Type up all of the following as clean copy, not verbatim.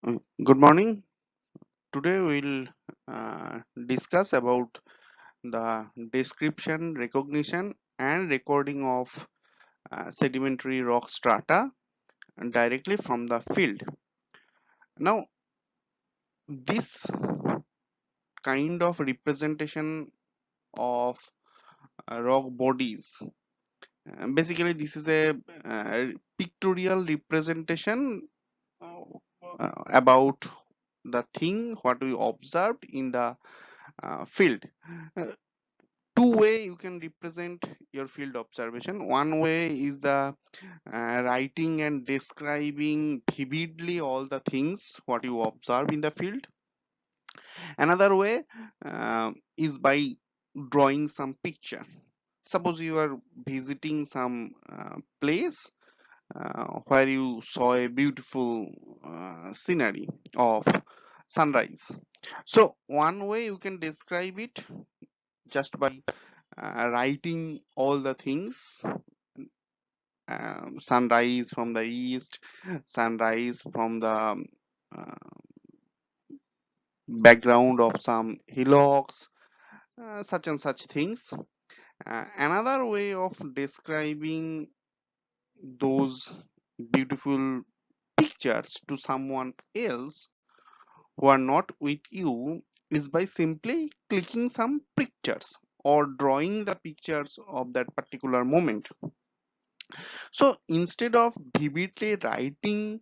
Good morning. Today we'll discuss about the description, recognition, and recording of sedimentary rock strata directly from the field. Now, this kind of representation of rock bodies, basically, this is a pictorial representation uh, about the thing what we observed in the field. Uh, Two way you can represent your field observation. One way is the writing and describing vividly all the things what you observe in the field. Another way is by drawing some picture. Suppose you are visiting some place where you saw a beautiful scenery of sunrise. So one way you can describe it just by writing all the things, sunrise from the east, sunrise from the background of some hillocks, such and such things. Another way of describing those beautiful pictures to someone else who are not with you is by simply clicking some pictures or drawing the pictures of that particular moment. So instead of vividly writing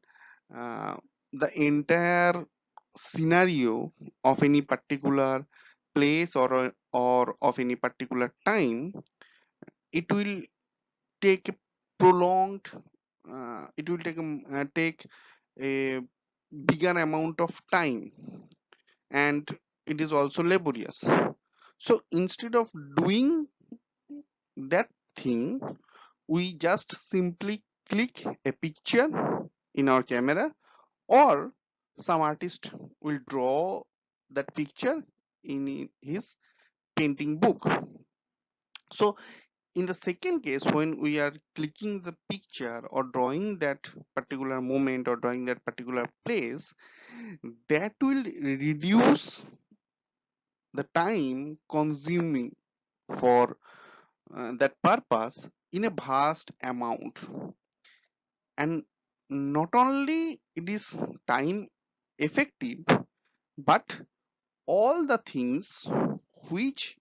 uh, the entire scenario of any particular place or of any particular time, it will take a prolonged, it will take a bigger amount of time, and it is also laborious. So instead of doing that thing, we just simply click a picture in our camera, or some artist will draw that picture in his painting book. So in the second case, when we are clicking the picture or drawing that particular moment or drawing that particular place, that will reduce the time consuming for that purpose in a vast amount. And not only it is time effective, but all the things which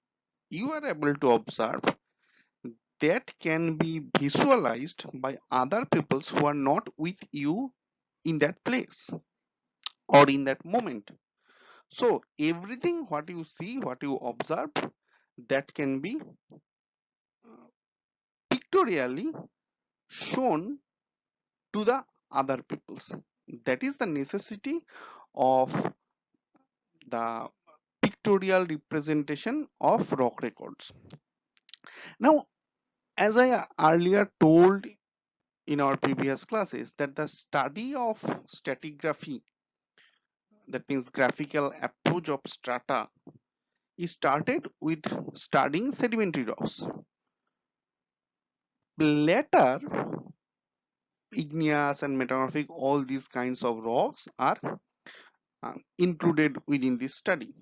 you are able to observe, that can be visualized by other peoples who are not with you in that place or in that moment. So everything what you see, what you observe, that can be uh, pictorially shown to the other peoples. That is the necessity of the pictorial representation of rock records. Now, as I earlier told in our previous classes, that the study of stratigraphy, that means graphical approach of strata, is started with studying sedimentary rocks. Later, igneous and metamorphic, all these kinds of rocks are included within this study.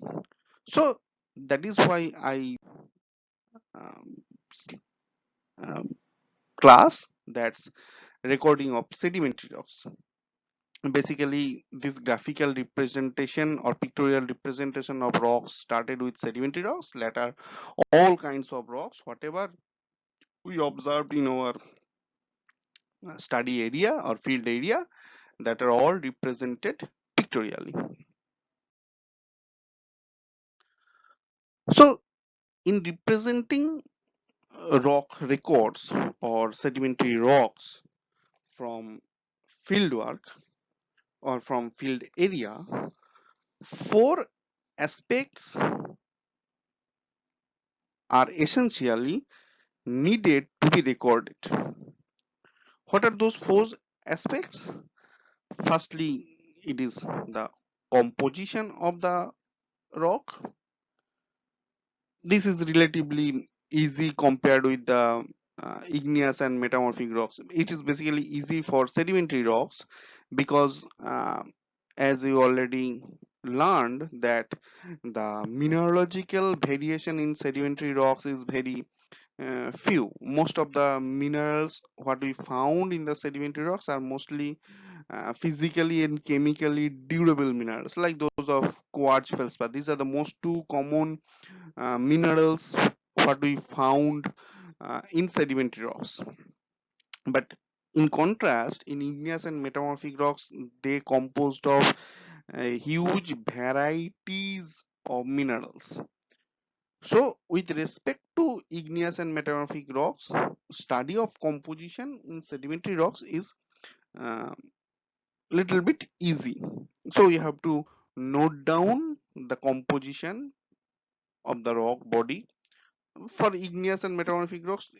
So that is why I um, um, class that's recording of sedimentary rocks. Basically, this graphical representation or pictorial representation of rocks started with sedimentary rocks. Later, all kinds of rocks, whatever we observed in our study area or field area, that are all represented pictorially. So in representing rock records or sedimentary rocks from field work or from field area, four aspects are essentially needed to be recorded. What are those four aspects? Firstly, it is the composition of the rock. This is relatively easy compared with the igneous and metamorphic rocks. It is basically easy for sedimentary rocks because as you already learned that the mineralogical variation in sedimentary rocks is very few. Most of the minerals what we found in the sedimentary rocks are mostly physically and chemically durable minerals like those of quartz feldspar. These are the most two common minerals what we found in sedimentary rocks. But in contrast, in igneous and metamorphic rocks, they composed of huge varieties of minerals. So, with respect to igneous and metamorphic rocks, study of composition in sedimentary rocks is uh, little bit easy. So, you have to note down the composition of the rock body for igneous and metamorphic rocks.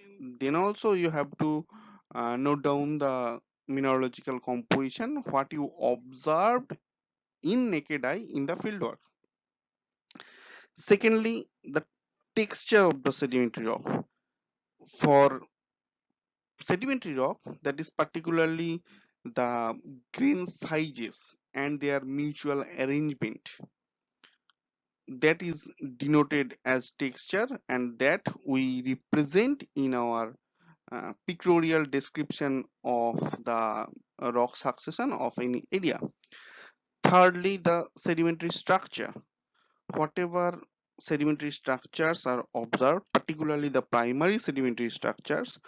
Then also you have to note down the mineralogical composition what you observed in naked eye in the fieldwork. Secondly, the texture of the sedimentary rock. For sedimentary rock, that is particularly the grain sizes and their mutual arrangement, that is denoted as texture, and that we represent in our pictorial description of the rock succession of any area. Thirdly, the sedimentary structure. Whatever sedimentary structures are observed, particularly the primary sedimentary structures,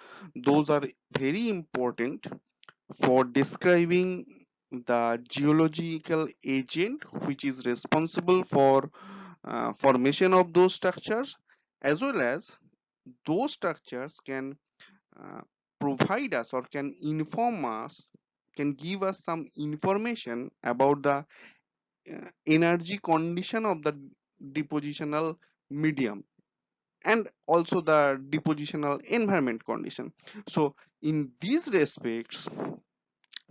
those are very important for describing the geological agent which is responsible for formation of those structures, as well as those structures can uh, provide us or can inform us, can give us some information about the energy condition of the depositional medium and also the depositional environment condition. So in these respects,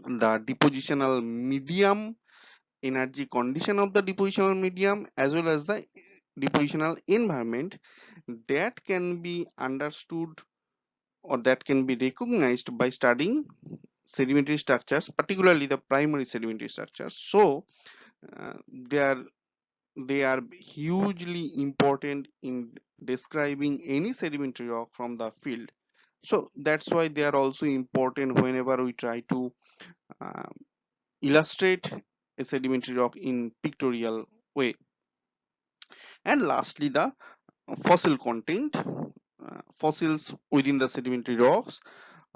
the depositional medium, energy condition of the depositional medium, as well as the depositional environment, that can be understood or that can be recognized by studying sedimentary structures, particularly the primary sedimentary structures. So uh, they are they are hugely important in describing any sedimentary rock from the field. So that's why they are also important whenever we try to uh, illustrate a sedimentary rock in pictorial way. And lastly, the fossil content. Fossils within the sedimentary rocks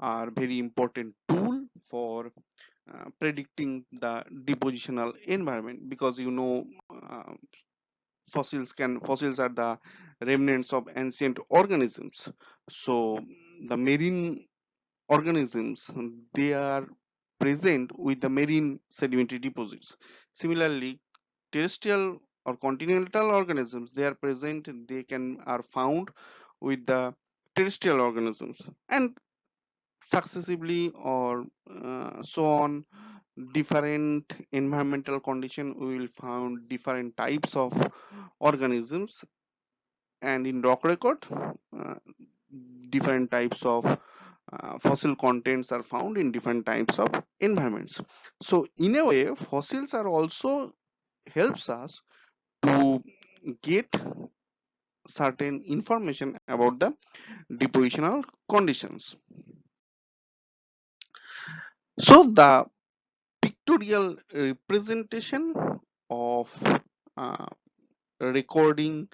are very important tool for predicting the depositional environment, because fossils are the remnants of ancient organisms. So the marine organisms, they are present with the marine sedimentary deposits. Similarly, terrestrial or continental organisms, they are present, they can are found with the terrestrial organisms, and successively or so on, different environmental condition we will find different types of organisms, and in rock record different types of fossil contents are found in different types of environments. So in a way, fossils are also helps us to get certain information about the depositional conditions. So the pictorial representation of uh, recording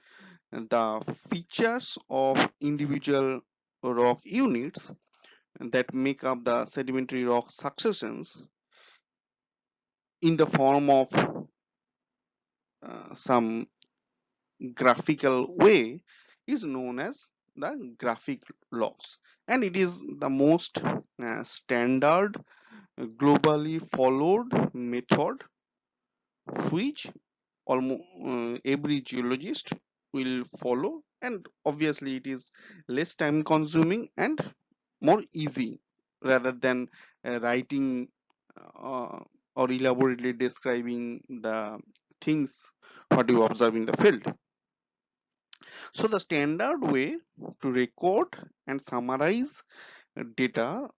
the features of individual rock units that make up the sedimentary rock successions in the form of some graphical way is known as the graphic logs, and it is the most standard globally followed method which almost every geologist will follow, and obviously it is less time consuming and more easy rather than writing uh, or elaborately describing the things what you observe in the field. So the standard way to record and summarize data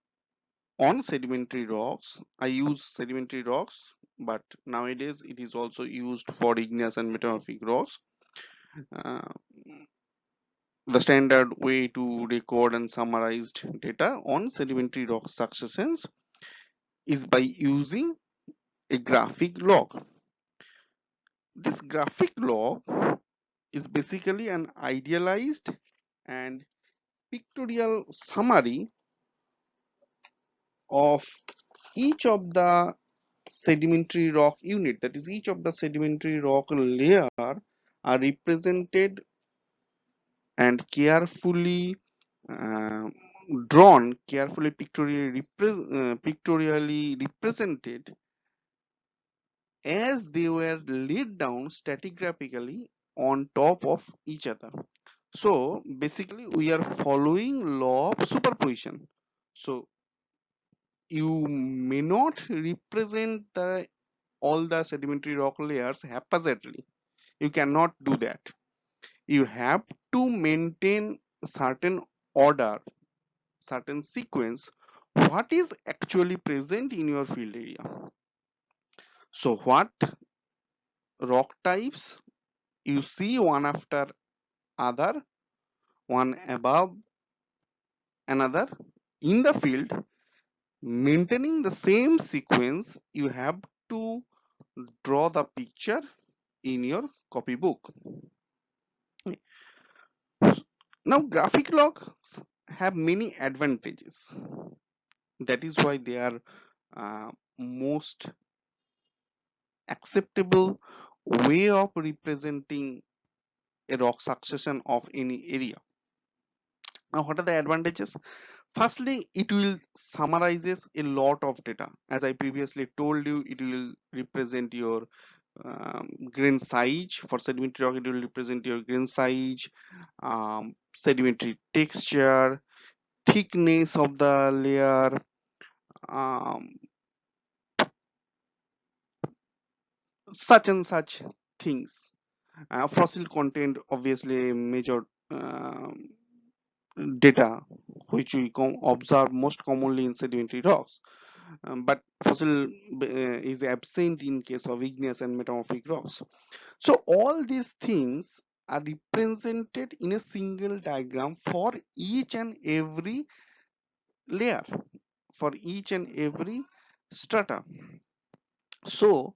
on sedimentary rocks, I use sedimentary rocks but nowadays it is also used for igneous and metamorphic rocks. Uh, the standard way to record and summarize data on sedimentary rock successions is by using a graphic log. This graphic log is basically an idealized and pictorial summary of each of the sedimentary rock unit, that is each of the sedimentary rock layer are represented and carefully uh, drawn, carefully pictorially represented as they were laid down stratigraphically on top of each other. So basically we are following law of superposition. So you may not represent all the sedimentary rock layers haphazardly. You cannot do that. You have to maintain certain order, certain sequence, what is actually present in your field area. So what rock types you see one after other, one above another in the field, maintaining the same sequence, you have to draw the picture in your copybook. Now graphic logs have many advantages. That is why they are most acceptable way of representing a rock succession of any area. Now what are the advantages? Firstly, it will summarizes a lot of data. As I previously told you, it will represent your grain size. For sedimentary rock, it will represent your grain size, sedimentary texture, thickness of the layer, um, such and such things. Fossil content, obviously, major um, data which we observe most commonly in sedimentary rocks. But fossil is absent in case of igneous and metamorphic rocks. So all these things are represented in a single diagram for each and every layer, for each and every strata. So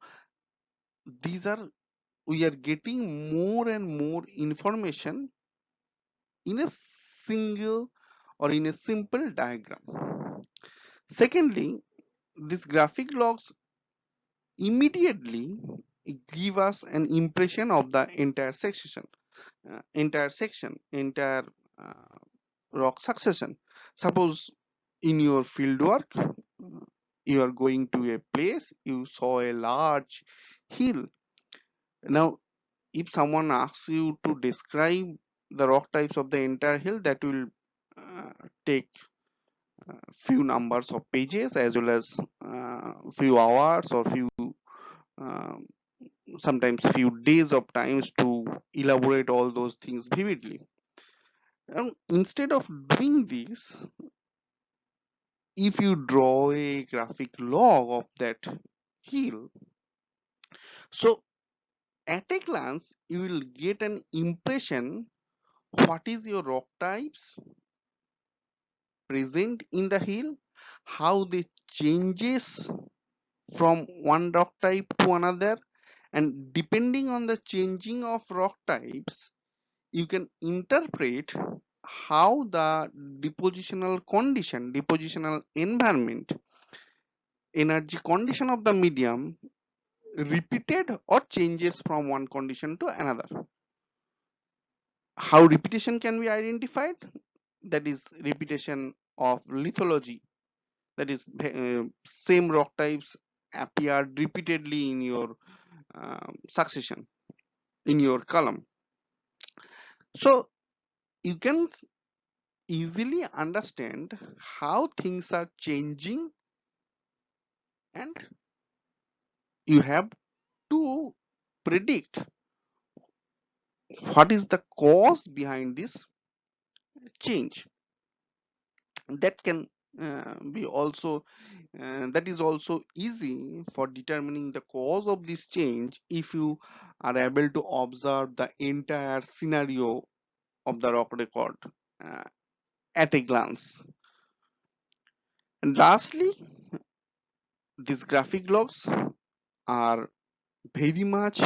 these are, we are getting more and more information in a single or in a simple diagram. Secondly, these graphic logs immediately give us an impression of the entire uh, rock succession. Suppose in your field work, you are going to a place, you saw a large hill. Now if someone asks you to describe the rock types of the entire hill, that will uh, take few numbers of pages as well as few hours or few uh, sometimes few days of times to elaborate all those things vividly. Instead of doing this, if you draw a graphic log of that hill, so at a glance you will get an impression what is your rock types present in the hill, how they changes from one rock type to another, and depending on the changing of rock types, you can interpret how the depositional environment, energy condition of the medium repeated or changes from one condition to another. How repetition can be identified? That is repetition of lithology. That is same rock types appeared repeatedly in your succession, in your column. So you can easily understand how things are changing, and you have to predict what is the cause behind this change. That can we also that is also easy for determining the cause of this change if you are able to observe the entire scenario of the rock record uh, at a glance. And lastly, these graphic logs are very much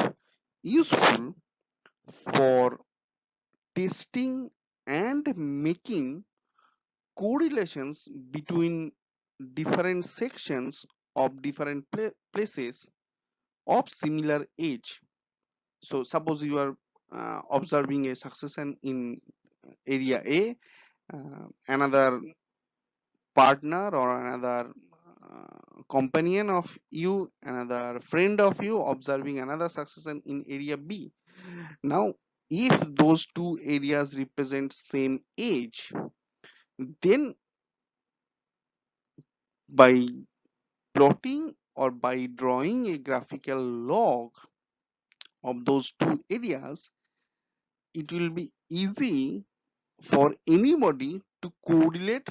useful for testing and making correlations between different sections of different places of similar age. So suppose you are observing a succession in area A, another partner or another companion of you, another friend of you observing another succession in area B. Now, if those two areas represent same age, then by plotting or by drawing a graphical log of those two areas, it will be easy for anybody to correlate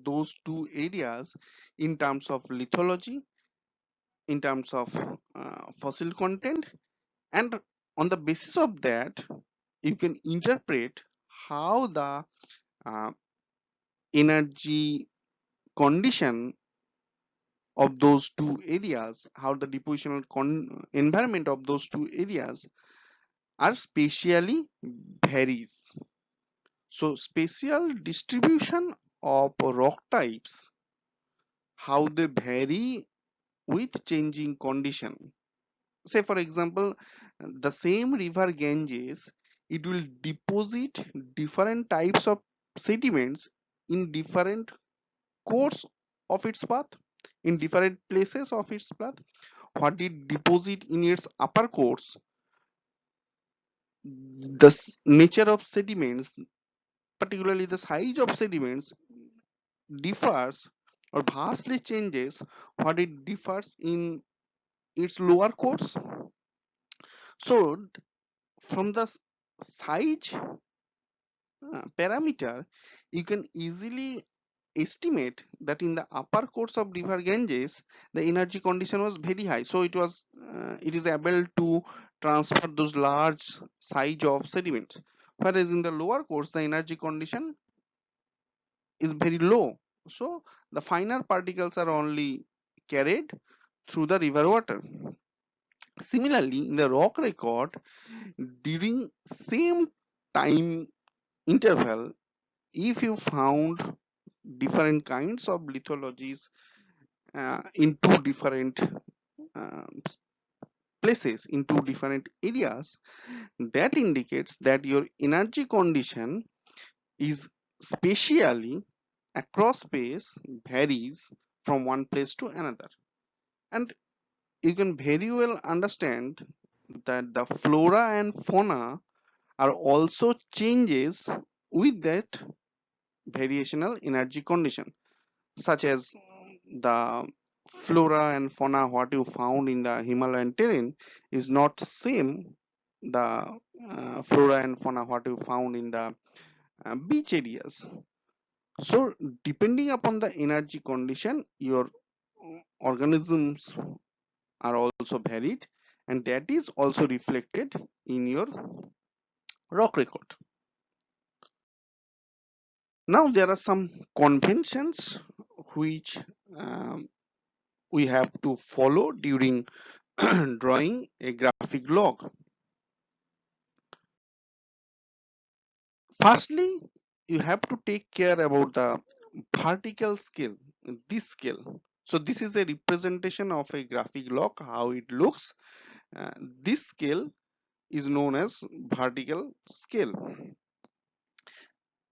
those two areas in terms of lithology, in terms of fossil content, and on the basis of that you can interpret how the uh, energy condition of those two areas, how the depositional environment of those two areas are spatially varies. So spatial distribution of rock types, how they vary with changing condition. Say for example, the same river Ganges, it will deposit different types of sediments in different course of its path, in different places of its path. What it deposit in its upper course, the nature of sediments, particularly the size of sediments, differs or vastly changes what it differs in its lower course. So from the size parameter, you can easily estimate that in the upper course of river Ganges, the energy condition was very high. So it is able to transfer those large size of sediments. Whereas in the lower course, the energy condition is very low. So the finer particles are only carried through the river water. Similarly, in the rock record, during same time interval, if you found different kinds of lithologies in two different uh, places, in two different areas, that indicates that your energy condition is spatially across space varies from one place to another. And you can very well understand that the flora and fauna are also changes with that variational energy condition, such as the flora and fauna what you found in the Himalayan terrain is not same the flora and fauna what you found in the beach areas. So depending upon the energy condition, your organisms are also varied, and that is also reflected in your rock record. Now there are some conventions which um, we have to follow during drawing a graphic log. Firstly, you have to take care about the vertical scale, this scale. So this is a representation of a graphic log, how it looks. This scale is known as vertical scale.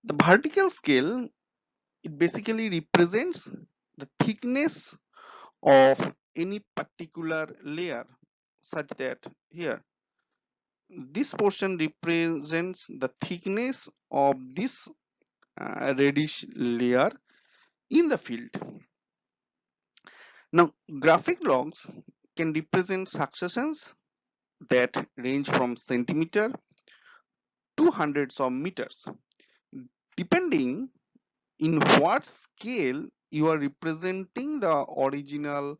The vertical scale, it basically represents the thickness of any particular layer, such that here this portion represents the thickness of this reddish layer in the field. Now graphic logs can represent successions that range from centimeter to hundreds of meters, depending in what scale you are representing the original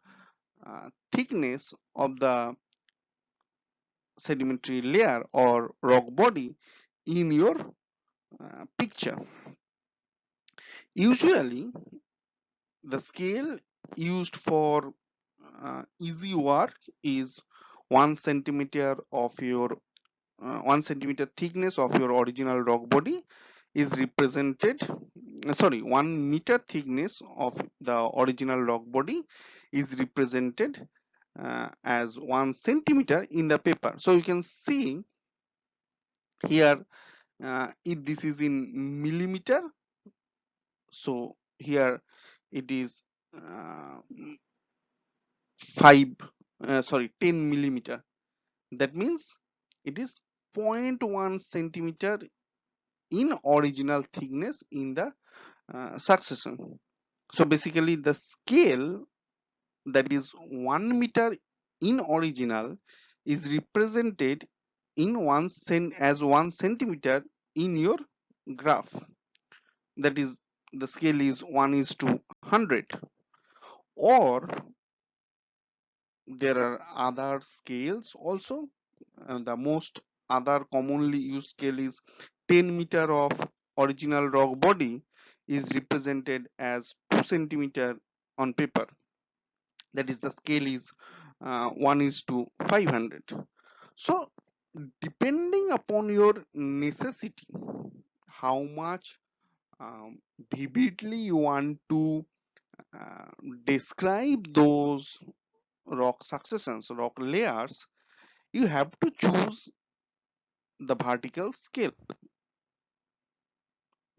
thickness of the sedimentary layer or rock body in your picture. Usually the scale used for easy work is 1 centimeter of your 1 centimeter thickness of your original rock body is represented, 1 meter thickness of the original rock body is represented as 1 centimeter in the paper. So you can see here, if this is in millimeter, so here it is uh, 5 10 millimeter. That means it is zero point 0.1 centimeter in original thickness in the succession. So basically the scale that is 1 meter in original is represented in as 1 centimeter in your graph. That is, the scale is 1 is to 100. Or there are other scales also. The most other commonly used scale is 10 meter of original rock body is represented as 2 centimeter on paper. That is, the scale is 1 is to 500. So depending upon your necessity, how much um, vividly you want to uh, describe those rock successions, rock layers, you have to choose the vertical scale.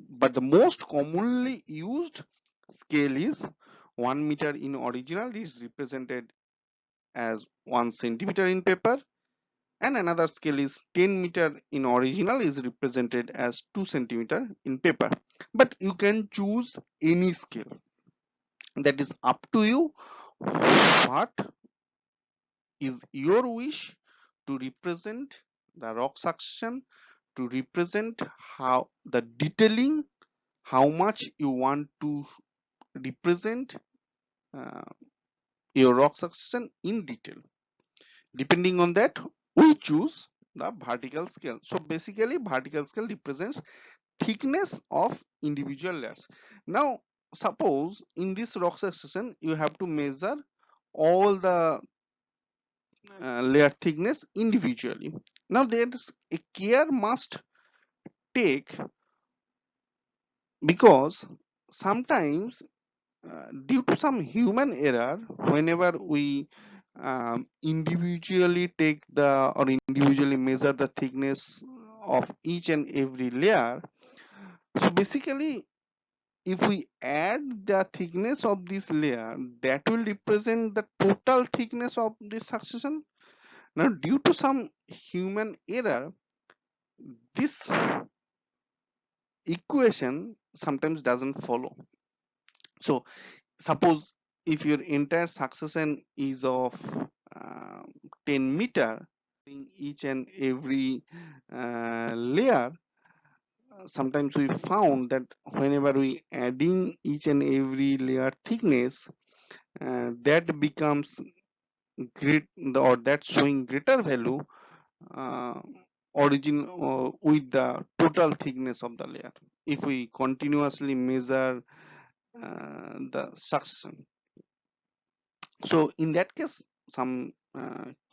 But the most commonly used scale is 1 meter in original is represented as 1 centimeter in paper, and another scale is 10 meter in original is represented as 2 centimeter in paper. But you can choose any scale, that is up to you. What is your wish to represent the rock succession, to represent how the detailing, how much you want to represent uh, your rock succession in detail. Depending on that, we choose the vertical scale. So basically vertical scale represents thickness of individual layers. Now suppose in this rock succession you have to measure all the layer thickness individually. Now there's a care must take, because sometimes due to some human error, whenever we individually take the or individually measure the thickness of each and every layer, so basically if we add the thickness of this layer, that will represent the total thickness of this succession. Now due to some human error, this equation sometimes doesn't follow. So suppose if your entire succession is of uh, 10 meter, in each and every layer, sometimes we found that whenever we adding each and every layer thickness, that becomes great, or that's showing greater value uh, origin with the total thickness of the layer if we continuously measure the succession. So in that case, some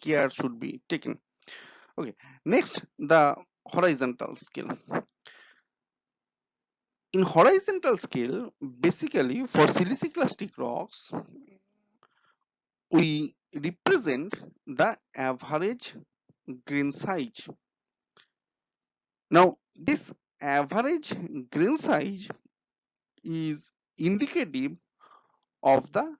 care should be taken. Okay, next, the horizontal scale. In horizontal scale, basically for siliciclastic rocks, we represent the average grain size. Now this average grain size is indicative of the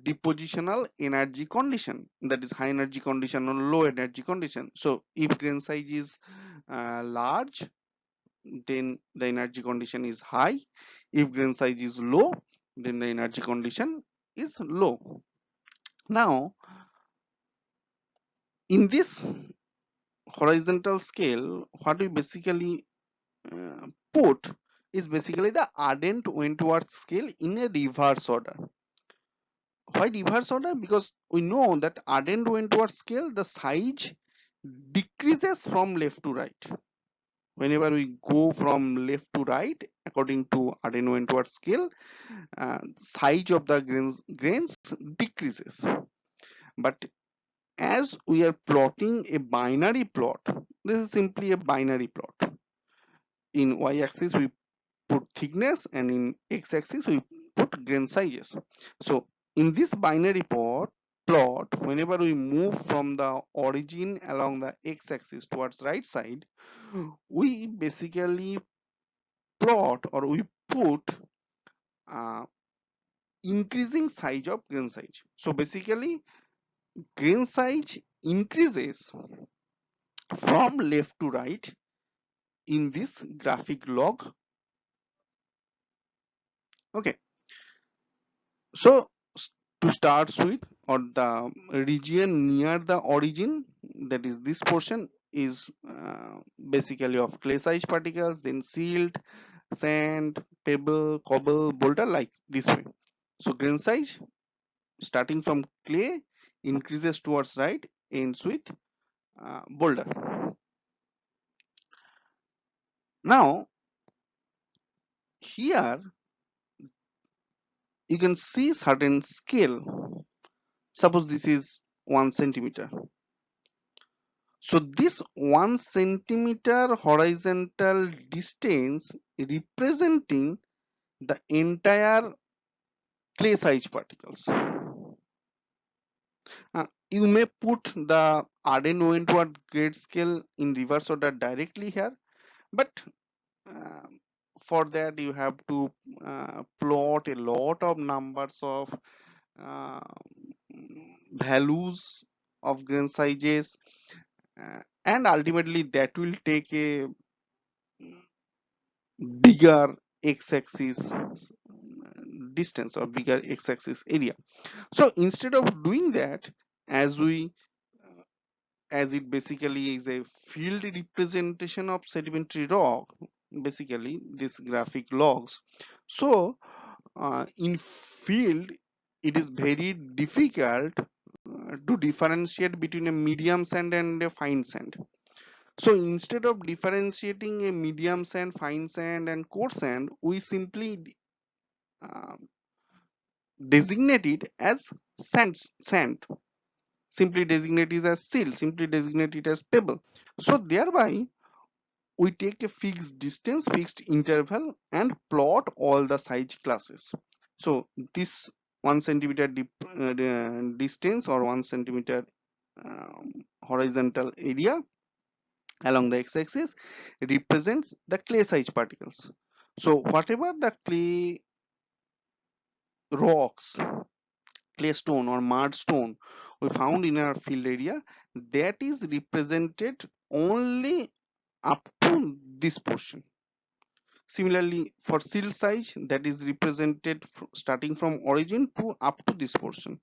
depositional energy condition, that is high energy condition or low energy condition. So if grain size is large, then the energy condition is high. If grain size is low, then the energy condition is low. Now in this horizontal scale, what we basically put is basically the ardent Wentworth scale in a reverse order. Why reverse order? Because we know that ardent Wentworth scale, the size decreases from left to right. Whenever we go from left to right, according to ardent Wentworth scale, size of the grains decreases. But as we are plotting a binary plot, this is simply a binary plot. In y-axis we put thickness, and in x-axis we put grain sizes. So in this binary plot, whenever we move from the origin along the x-axis towards right side, we basically plot, or we put uh, increasing size of grain size. So basically grain size increases from left to right in this graphic log. Okay, so to start with, or the region near the origin, that is this portion, is basically of clay size particles, then silt, sand, pebble, cobble, boulder, like this way. So grain size starting from clay increases towards right, ends with boulder. Now here you can see certain scale. Suppose this is 1 centimeter. So this 1 centimeter horizontal distance representing the entire clay size particles. You may put the Arden Wentworth grade scale in reverse order directly here, but uh, for that you have to plot a lot of numbers of uh, values of grain sizes, and ultimately that will take a bigger x-axis distance, or bigger x-axis area. So instead of doing that, as we as it basically is a field representation of sedimentary rock, basically this graphic logs, so in field it is very difficult to differentiate between a medium sand and a fine sand. So instead of differentiating a medium sand, fine sand and coarse sand, we simply uh, designate it as sand, simply designate it as silt, simply designate it as pebble. So thereby we take a fixed distance, fixed interval, and plot all the size classes. So this 1 centimeter distance, or 1 centimeter horizontal area along the x-axis represents the clay size particles. So whatever the clay rocks, clay stone or mud stone we found in our field area, that is represented only up to this portion. Similarly, for silt size, that is represented starting from origin to up to this portion.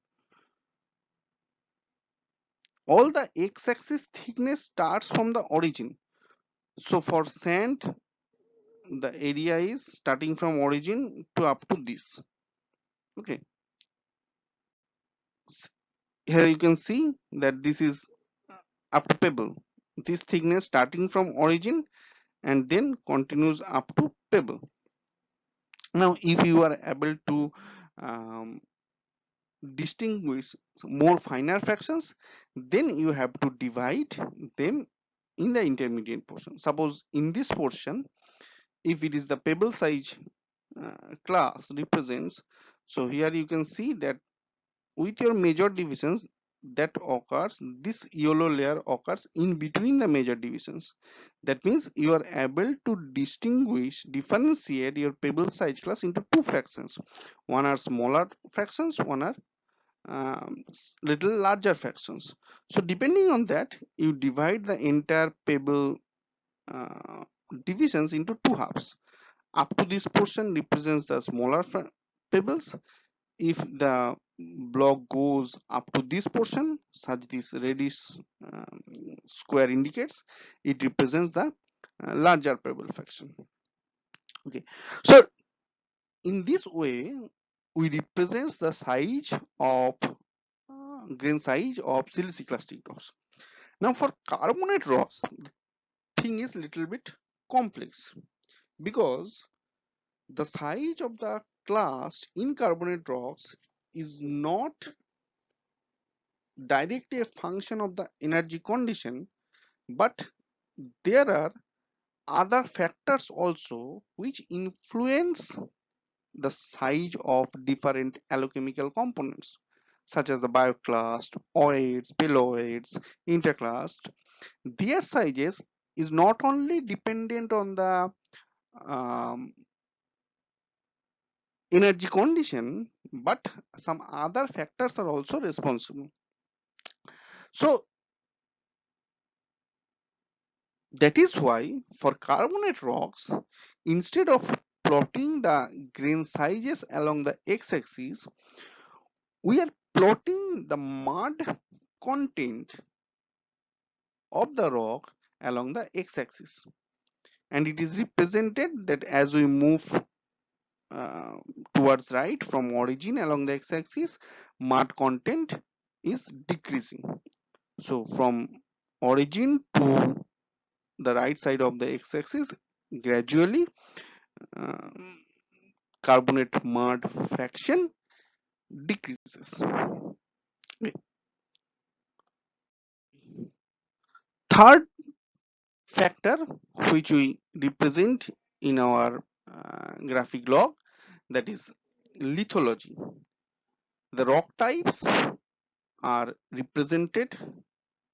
All the x-axis thickness starts from the origin. So for sand, the area is starting from origin to up to this. Okay, here you can see that this is up to pebble. This thickness starting from origin and then continues up to pebble. Now, if you are able to um, distinguish more finer fractions, then you have to divide them in the intermediate portion. Suppose in this portion, if it is the pebble size class represents, so here you can see that with your major divisions, that occurs, this yellow layer occurs in between the major divisions. That means you are able to differentiate your pebble size class into two fractions. One are smaller fractions, one are little larger fractions. So depending on that, you divide the entire pebble uh, divisions into two halves. Up to this portion represents the smaller pebbles. If the block goes up to this portion, such this reddish um, square indicates, it represents the larger pebble fraction. Okay, so in this way we represents the size of grain size of siliciclastic rocks. Now for carbonate rocks, thing is little bit complex because the size of the clast in carbonate rocks is not directly a function of the energy condition, but there are other factors also which influence the size of different allochemical components such as the bioclast, OIDs, paleoids, interclast. Their sizes is not only dependent on the um, energy condition, but some other factors are also responsible. So that is why for carbonate rocks, instead of plotting the grain sizes along the x-axis, we are plotting the mud content of the rock along the x-axis, and it is represented that as we move uh, towards right from origin along the x-axis, mud content is decreasing. So from origin to the right side of the x-axis, gradually uh, carbonate mud fraction decreases. Okay. Third factor which we represent in our graphic log, that is lithology. The rock types are represented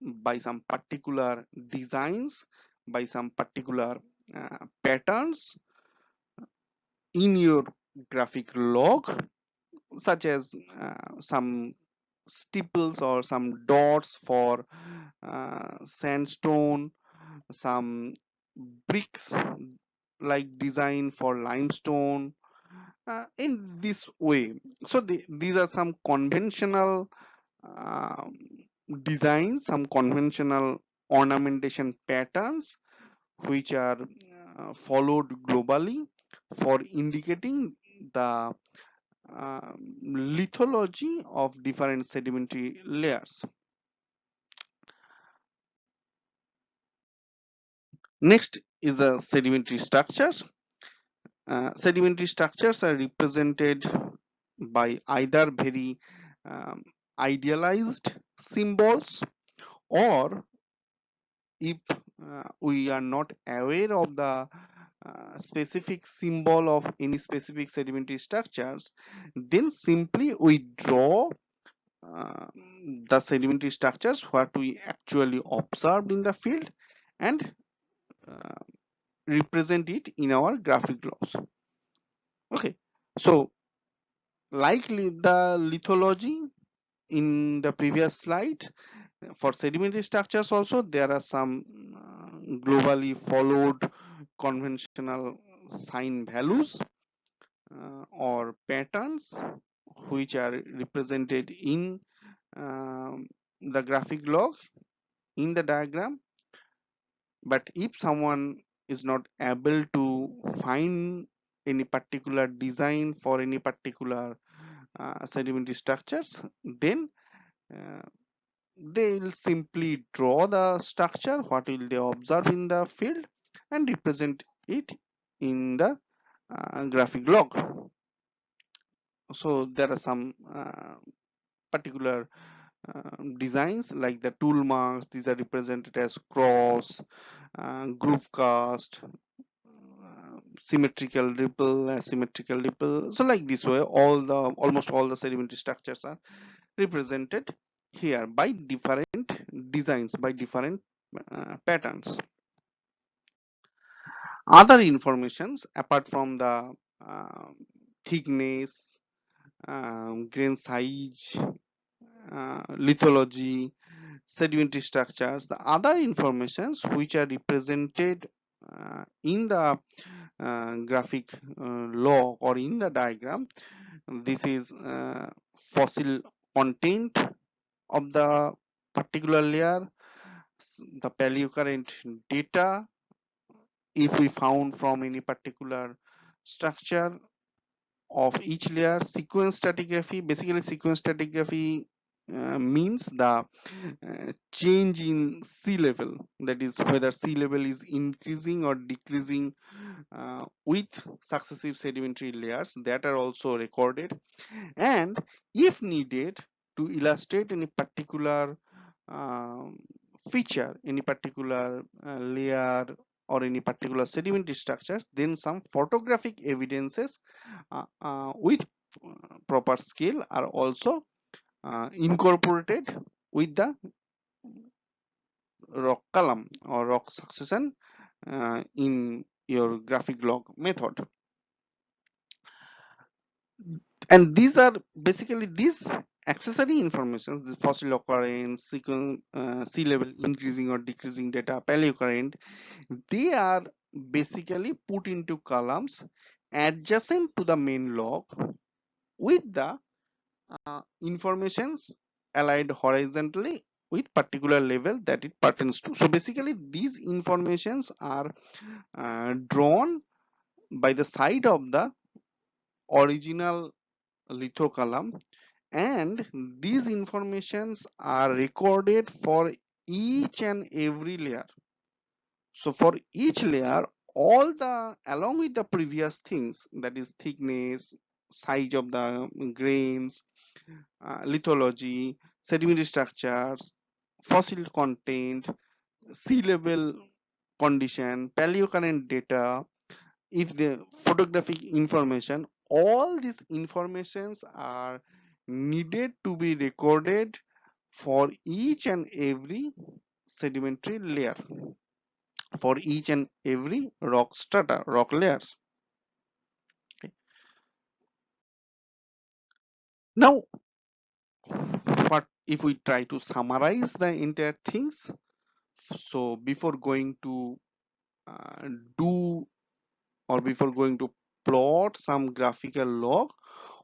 by some particular designs, by some particular patterns in your graphic log, such as some steeples or some dots for sandstone, some bricks like design for limestone, in this way. So these are some conventional um, designs, some conventional ornamentation patterns which are followed globally for indicating the lithology of different sedimentary layers. Next is the sedimentary structures. Sedimentary structures are represented by either very um, idealized symbols, or if we are not aware of the specific symbol of any specific sedimentary structures, then simply we draw uh, the sedimentary structures what we actually observed in the field and uh, represent it in our graphic logs. Okay, so like the lithology in the previous slide, for sedimentary structures also there are some globally followed conventional sign values or patterns which are represented in the graphic log in the diagram. But if someone is not able to find any particular design for any particular sedimentary structures, then uh, they will simply draw the structure what will they observe in the field and represent it in the graphic log. So there are some particular designs like the tool marks. These are represented as cross, group cast, symmetrical ripple, asymmetrical ripple. So like this way, almost all the sedimentary structures are represented here by different designs, by different patterns. Other informations apart from the uh, thickness, grain size, lithology, sedimentary structures, the other informations which are represented in the graphic log or in the diagram. This is fossil content of the particular layer, the paleocurrent data if we found from any particular structure of each layer. Sequence stratigraphy, basically sequence stratigraphy means the change in sea level, that is whether sea level is increasing or decreasing with successive sedimentary layers, that are also recorded. And if needed, to illustrate any particular um, feature, any particular layer or any particular sedimentary structures, then some photographic evidences with proper scale are also incorporated with the rock column or rock succession in your graphic log method. And these are basically these accessory informations, this fossil occurrence, sequence, sea level increasing or decreasing data, paleocurrent, they are basically put into columns adjacent to the main log with the informations aligned horizontally with particular level that it pertains to. So basically these informations are drawn by the side of the original litho column, and these informations are recorded for each and every layer. So for each layer, all the along with the previous things, that is thickness, size of the grains, lithology, sedimentary structures, fossil content, sea level condition, paleocurrent data, if the photographic information, all these informations are needed to be recorded for each and every sedimentary layer, for each and every rock strata, rock layers. Okay. Now, what if we try to summarize the entire things? So before going to do or before going to plot some graphical log,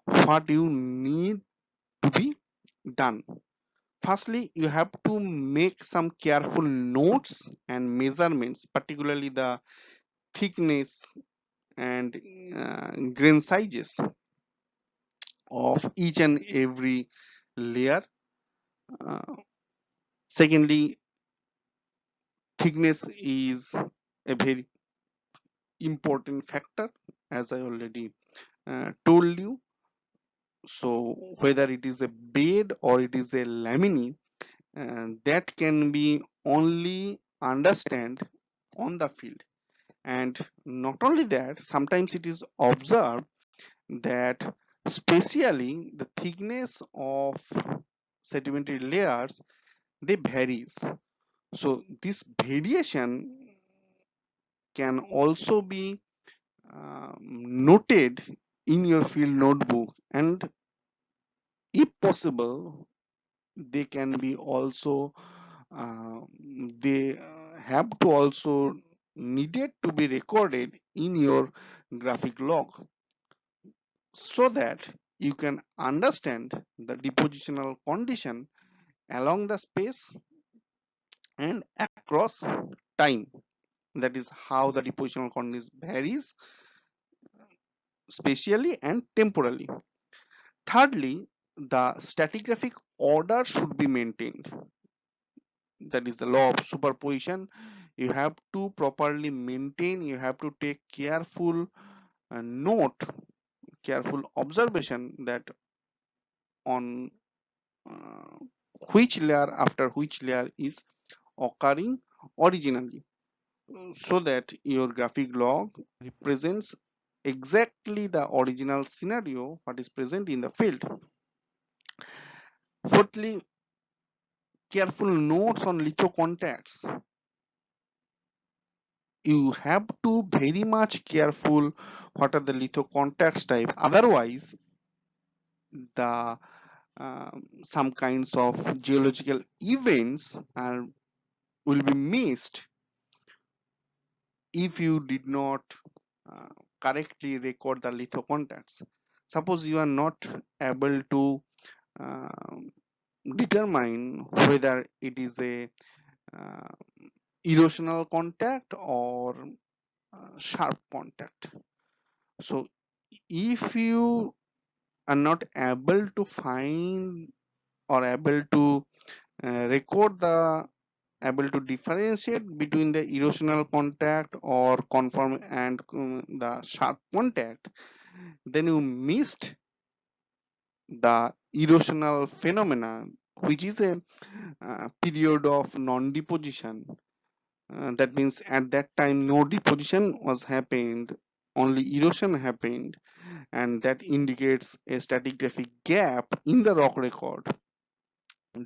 what you need to be done? Firstly, you have to make some careful notes and measurements, particularly the thickness and grain sizes of each and every layer. Uh, Secondly, thickness is a very important factor, as I already told you. So whether it is a bed or it is a laminate, that can be only understand on the field. And not only that, sometimes it is observed that spatially the thickness of sedimentary layers, they varies. So this variation can also be noted in your field notebook, and if possible they can be also uh, they have to also needed to be recorded in your graphic log, so that you can understand the depositional condition along the space and across time. That is how the depositional condition varies spatially and temporally. Thirdly, the stratigraphic order should be maintained. That is the law of superposition. You have to properly maintain, you have to take careful note, careful observation that on uh, which layer after which layer is occurring originally, so that your graphic log represents exactly the original scenario what is present in the field. Fourthly, careful notes on litho contacts. You have to very much careful what are the litho contacts type, otherwise the some kinds of geological events are will be missed if you did not uh, correctly record the litho contacts. Suppose you are not able to uh, determine whether it is a uh, erosional contact or sharp contact. So if you are not able to find or able to record the able to differentiate between the erosional contact or conform and the sharp contact, then you missed the erosional phenomena, which is a period of non-deposition. That means at that time no deposition was happened, only erosion happened, and that indicates a stratigraphic gap in the rock record.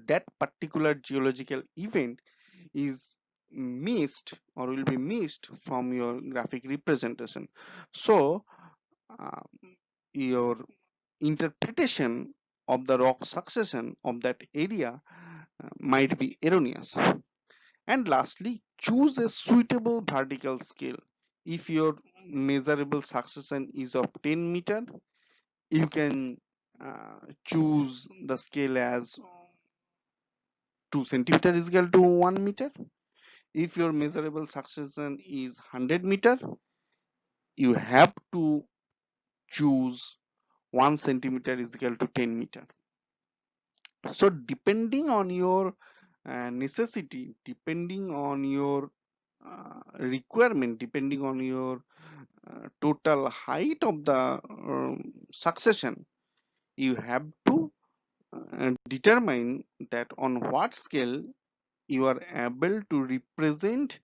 That particular geological event is missed or will be missed from your graphic representation. So uh, your interpretation of the rock succession of that area might be erroneous. And lastly, choose a suitable vertical scale. If your measurable succession is of 10 meter, you can choose the scale as 2 centimeter is equal to 1 meter. If your measurable succession is 100 meter, you have to choose 1 centimeter is equal to 10 meter. So depending on your necessity, depending on your requirement, depending on your total height of the succession, you have to determine that on what scale you are able to represent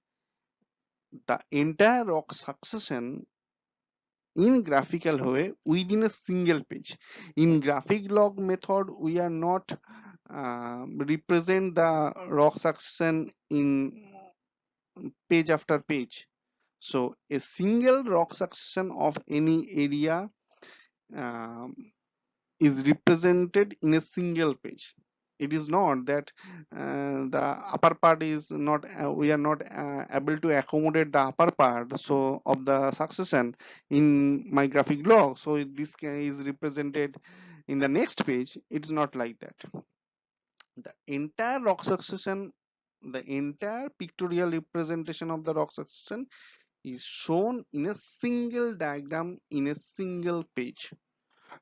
the entire rock succession in graphical way within a single page. In graphic log method, we are not represent the rock succession in page after page. So a single rock succession of any area um, is represented in a single page. It is not that the upper part is not we are not able to accommodate the upper part so of the succession in my graphic log, so this is represented in the next page. It's not like that. The entire rock succession, the entire pictorial representation of the rock succession is shown in a single diagram in a single page.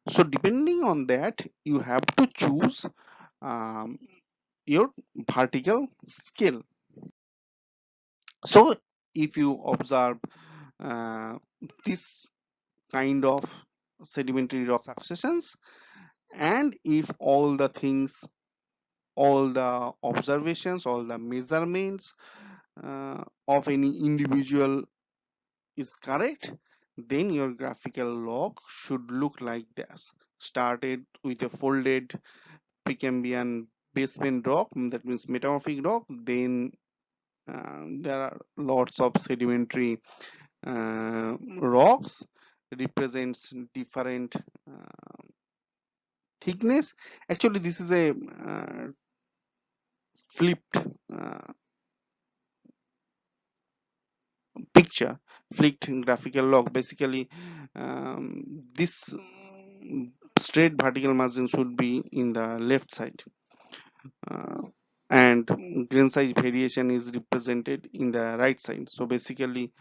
So depending on that, you have to choose um, your vertical scale. So if you observe uh, this kind of sedimentary rock successions, and if all the things, all the observations, all the measurements of any individual is correct, then your graphical log should look like this. Started with a folded Precambrian basement rock, that means metamorphic rock. Then there are lots of sedimentary rocks represents different thickness. Actually, this is a flipped picture, flipped graphical log. Basically, this straight vertical margin should be in the left side, uh, and grain size variation is represented in the right side. So basically,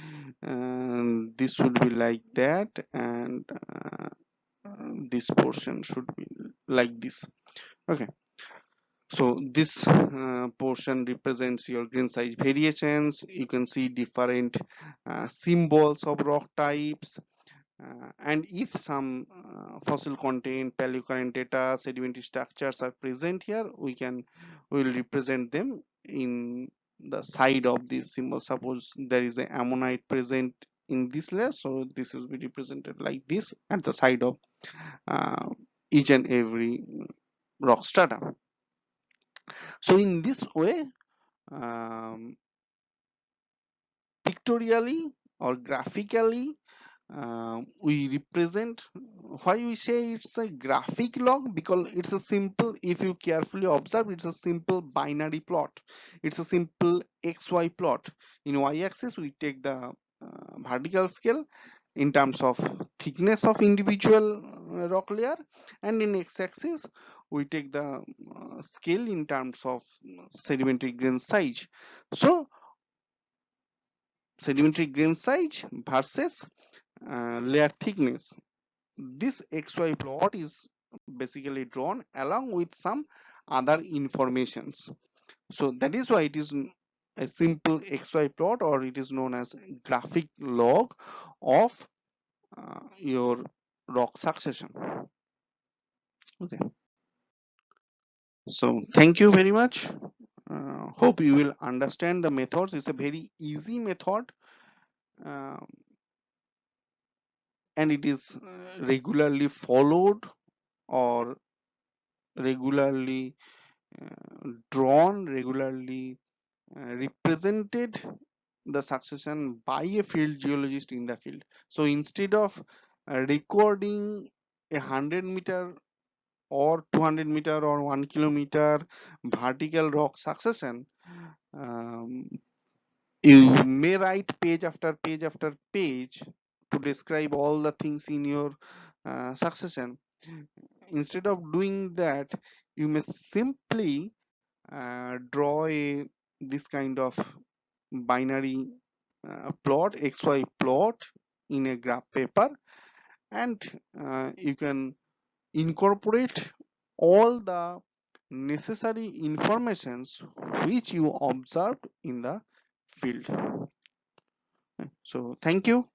this should be like that, and this portion should be like this. Okay, so this portion represents your grain size variations. You can see different symbols of rock types, and if some fossil content, paleocurrent data, sedimentary structures are present here, we will represent them in the side of this symbol. Suppose there is a ammonite present in this layer, so this will be represented like this at the side of uh, each and every rock strata. So in this way, um, pictorially or graphically, we represent. Why we say it's a graphic log? Because it's a simple, if you carefully observe, it's a simple binary plot. It's a simple xy plot. In y-axis we take the vertical scale in terms of thickness of individual rock layer, and in x-axis we take the scale in terms of sedimentary grain size. So sedimentary grain size versus layer thickness. This XY plot is basically drawn along with some other informations. So that is why it is a simple XY plot, or it is known as graphic log of your rock succession. Okay. So thank you very much. Hope you will understand the methods. It's a very easy method, uh, and it is regularly followed or regularly drawn, regularly represented the succession by a field geologist in the field. So instead of recording 100-meter or 200-meter or 1 kilometer vertical rock succession, um, you may write page after page after page to describe all the things in your succession. Instead of doing that, you may simply draw this kind of binary plot, XY plot, in a graph paper, and you can incorporate all the necessary informations which you observed in the field. So thank you.